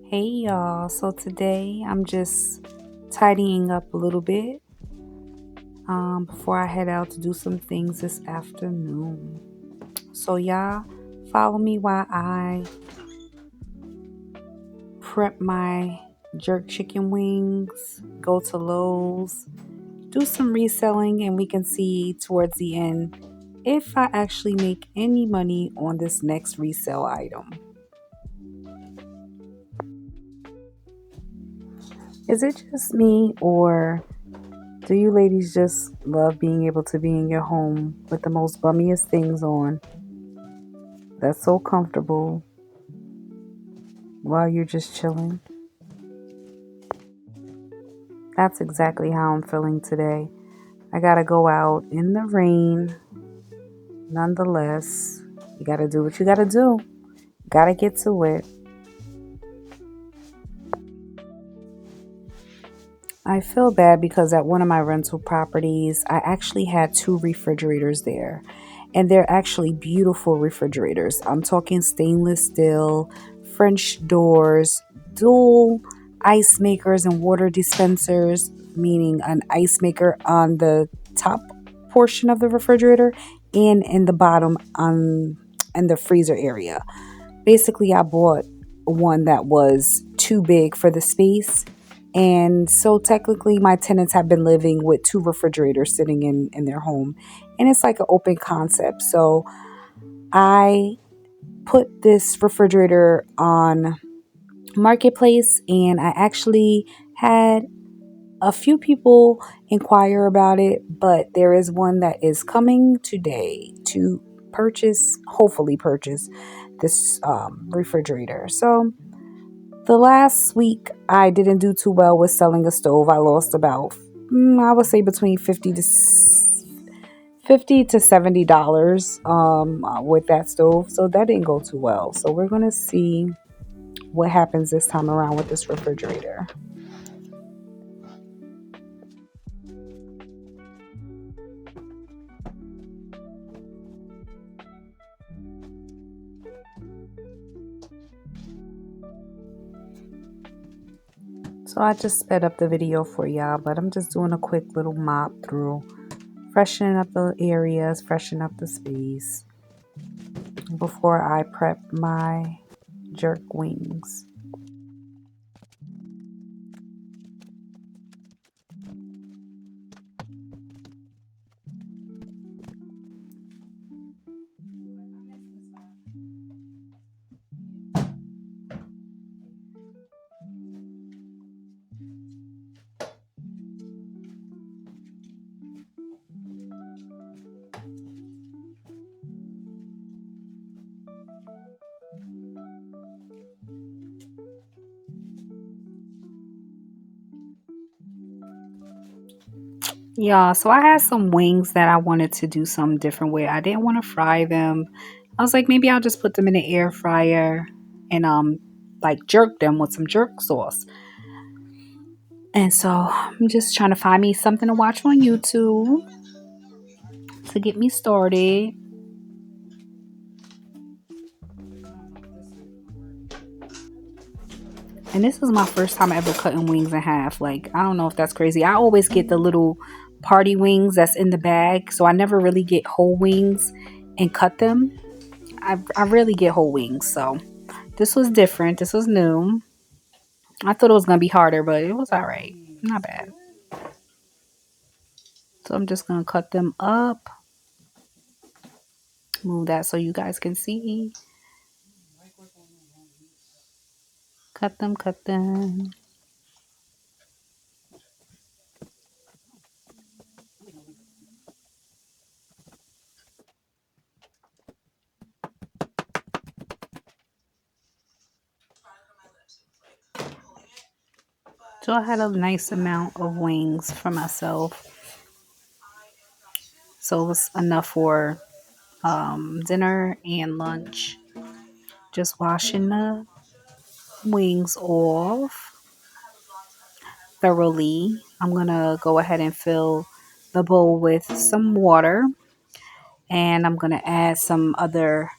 Hey y'all, so today I'm just tidying up a little bit before I head out to do some things this afternoon. So y'all follow me while I prep my jerk chicken wings, go to Lowe's, do some reselling, and we can see towards the end if I actually make any money on this next resale item. Is it just me, or do you ladies just love being able to be in your home with the most bummiest things on that's so comfortable while you're just chilling? That's exactly how I'm feeling today. I gotta go out in the rain. Nonetheless, you gotta do what you gotta do. Gotta get to it. I feel bad because at one of my rental properties, I actually had two refrigerators there. And they're actually beautiful refrigerators. I'm talking stainless steel, French doors, dual ice makers and water dispensers, meaning an ice maker on the top portion of the refrigerator and in the bottom on in the freezer area. Basically, I bought one that was too big for the space. And so technically my tenants have been living with two refrigerators sitting in their home. And it's like an open concept. So I put this refrigerator on Marketplace, and I actually had a few people inquire about it, but there is one that is coming today to hopefully purchase this refrigerator. So the last week I didn't do too well with selling a stove. I lost about, I would say between 50 to $70 with that stove. So that didn't go too well. So we're gonna see what happens this time around with this refrigerator. So I just sped up the video for y'all, but I'm just doing a quick little mop through, freshening up the areas, freshening up the space before I prep my jerk wings. Yeah, so I had some wings that I wanted to do some different way. I didn't want to fry them. I was like, maybe I'll just put them in the air fryer and like jerk them with some jerk sauce. And so I'm just trying to find me something to watch on YouTube to get me started. And this is my first time ever cutting wings in half. Like, I don't know if that's crazy. I always get the little party wings that's in the bag. So I never really get whole wings and cut them. I rarely get whole wings. So this was different. This was new. I thought it was going to be harder, but it was all right. Not bad. So I'm just going to cut them up. Move that so you guys can see. Cut them, cut them. So I had a nice amount of wings for myself. So it was enough for dinner and lunch. Just washing the wings off thoroughly. I'm going to go ahead and fill the bowl with some water. And I'm going to add some other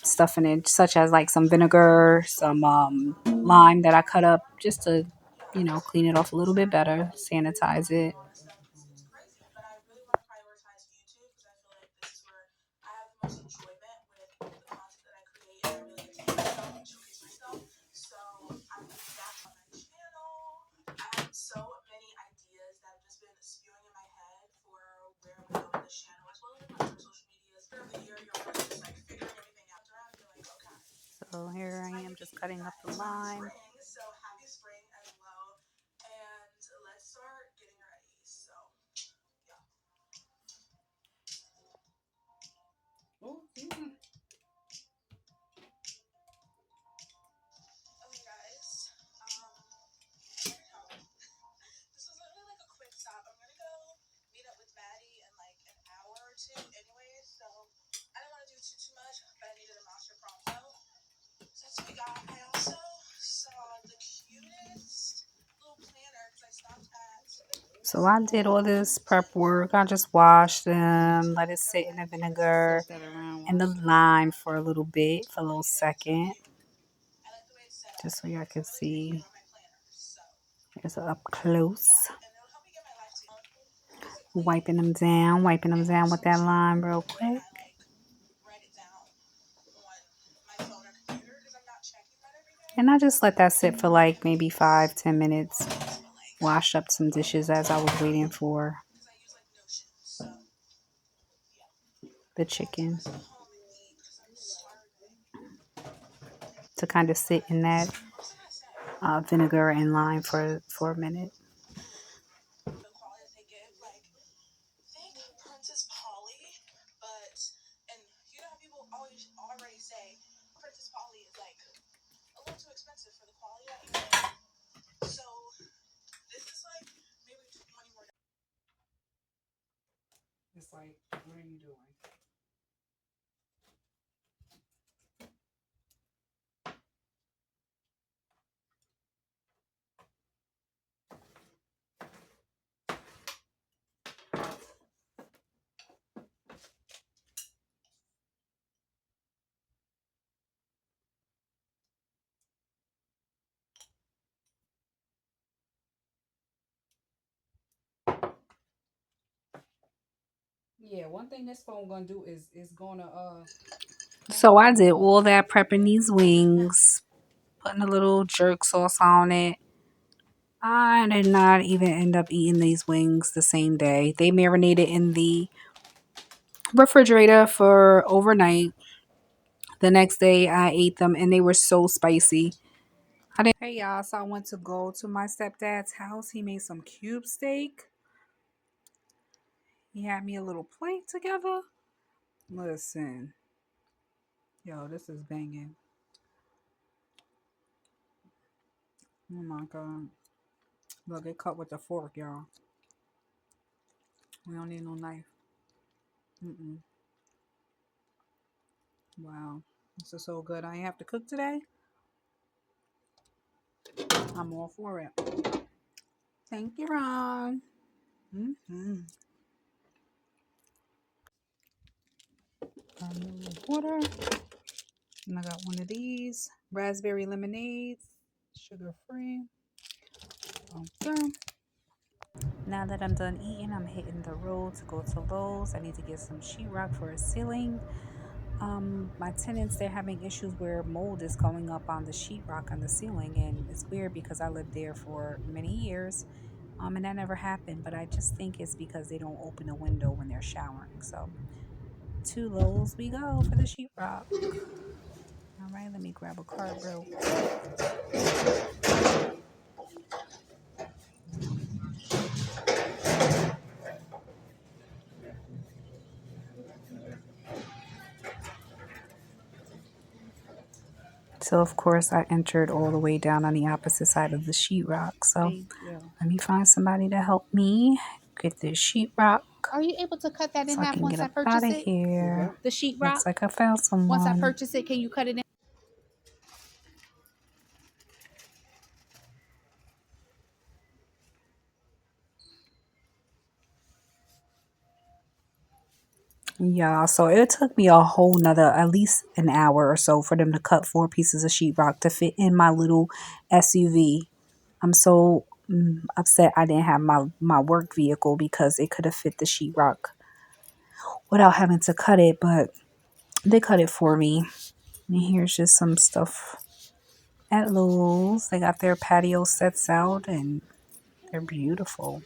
stuff in it, such as like some vinegar, some lime that I cut up just to, clean it off a little bit better, sanitize it. So here I am just cutting up the lime. So I did all this prep work. I just washed them, let it sit in the vinegar and the lime for a little bit, for a little second, just so y'all can see. Here's up close. Wiping them down with that lime real quick. And I just let that sit for like maybe 5-10 minutes. Wash up some dishes as I was waiting for the chicken to kind of sit in that vinegar and lime for a minute. It's like, what are you doing? Yeah, one thing this phone gonna do is gonna So I did all that prepping these wings, putting a little jerk sauce on it. I did not even end up eating these wings the same day. They marinated in the refrigerator for overnight. The next day I ate them and they were so spicy. Hey y'all, so I went to go to my stepdad's house. He made some cube steak. He had me a little plate together. Listen, yo, this is banging. Oh my god. Look, it cut with the fork, y'all. We don't need no knife. Mm-mm. Wow. This is so good. I ain't have to cook today. I'm all for it. Thank you, Ron. Mm-hmm. Got a little water. And I got one of these raspberry lemonades, sugar free. Okay. Now that I'm done eating, I'm hitting the road to go to Lowe's. I need to get some sheetrock for a ceiling. My tenants, they're having issues where mold is going up on the sheetrock on the ceiling, and it's weird because I lived there for many years, and that never happened. But I just think it's because they don't open a window when they're showering. So to Lowe's we go for the sheetrock. All right, let me grab a card real quick. So of course I entered all the way down on the opposite side of the sheetrock. So let me find somebody to help me get this sheetrock. Are you able to cut that in So I half can once get I up out purchase of it? here. The sheetrock. Looks like I found Once I someone. purchase it, can you cut it in? Yeah, so it took me a whole nother at least an hour or so for them to cut 4 pieces of sheetrock to fit in my little SUV. I'm so upset I didn't have my work vehicle because it could have fit the sheetrock without having to cut it, but they cut it for me. And here's just some stuff at Lowe's. They got their patio sets out and they're beautiful.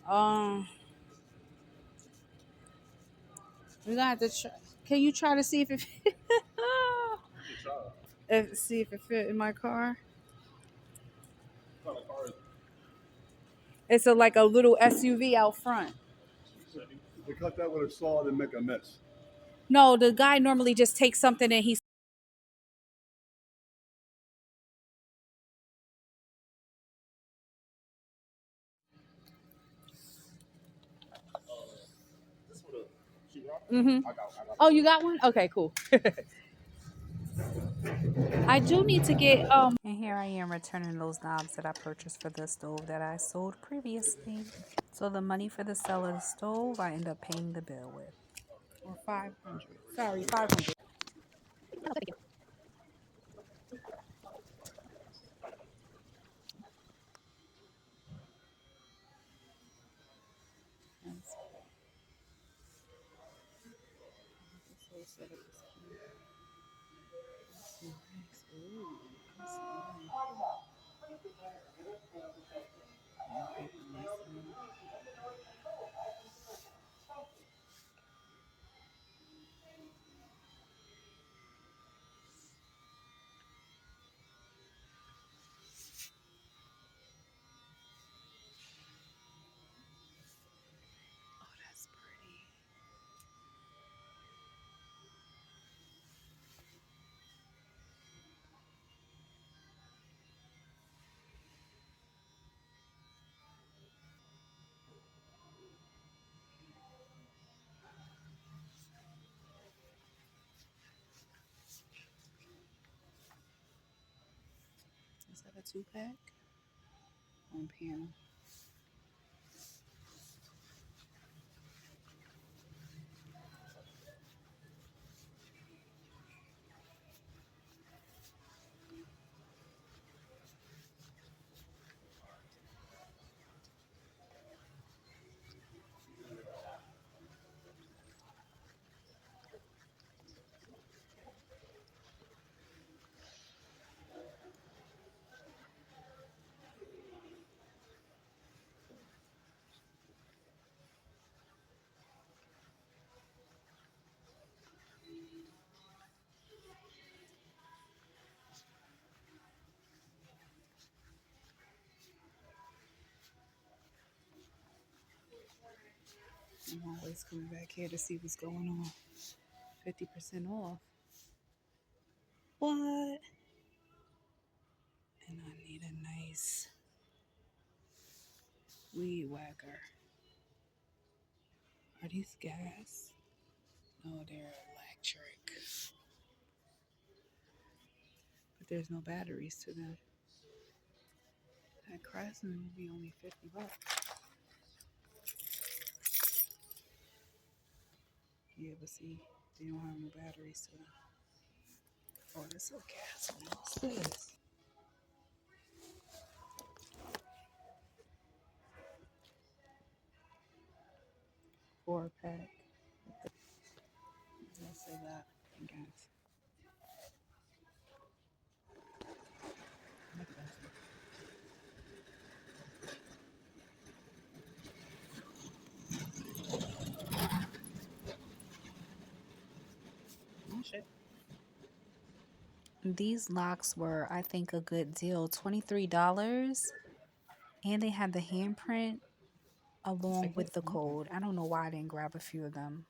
Um, we got to try. Can you try to see if it see if it fit in my car? It's like a little SUV out front. They cut that with a saw and make a mess. No, the guy normally just takes something and he's. Mm-hmm. Oh, you got one? Okay, cool. I do need to get And here I am returning those knobs that I purchased for the stove that I sold previously. So the money for the sale of the stove, I end up paying the bill with. or 500. Sorry, 500. Is that a 2-pack? One panel. I'm always coming back here to see what's going on. 50% off. What? And I need a nice weed whacker. Are these gas? No, they're electric. But there's no batteries to them. That Craftsman would be only $50. Yeah, but see, they don't have no batteries to them. Oh, this is a gas one. What's this? 4-pack. Let's say that. Gas. Oh, shit. These locks were, I think, a good deal. $23. And they had the handprint along with the code. I don't know why I didn't grab a few of them.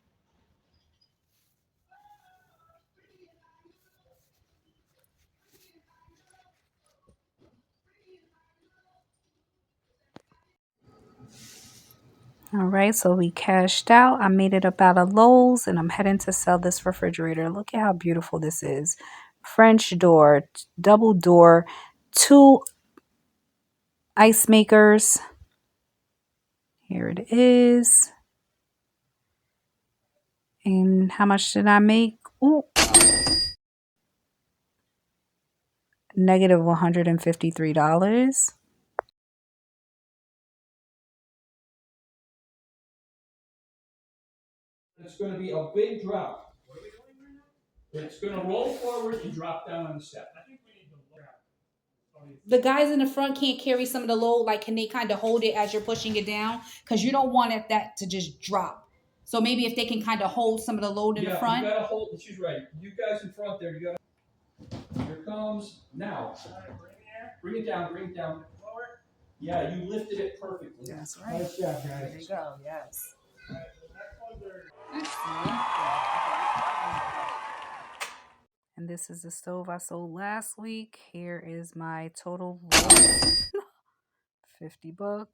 All right, so we cashed out. I made it up out of Lowe's and I'm heading to sell this refrigerator. Look at how beautiful this is. French door, double door, 2 ice makers. Here it is. And how much did I make? Ooh, negative $153. It's going to be a big drop. It's going to roll forward and drop down on the step. The guys in the front can't carry some of the load. Like, can they kind of hold it as you're pushing it down? Because you don't want that to just drop. So maybe if they can kind of hold some of the load in the front. You got to hold. She's right. You guys in front there, you got to. Here comes now. Bring it down. Bring it down. Yeah, you lifted it perfectly. That's right. Nice job, guys. There you go. Yes. And this is the stove I sold last week. Here is my total loss. $50.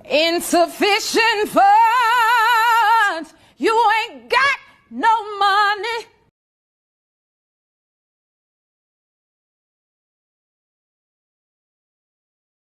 Insufficient funds. You ain't got no money.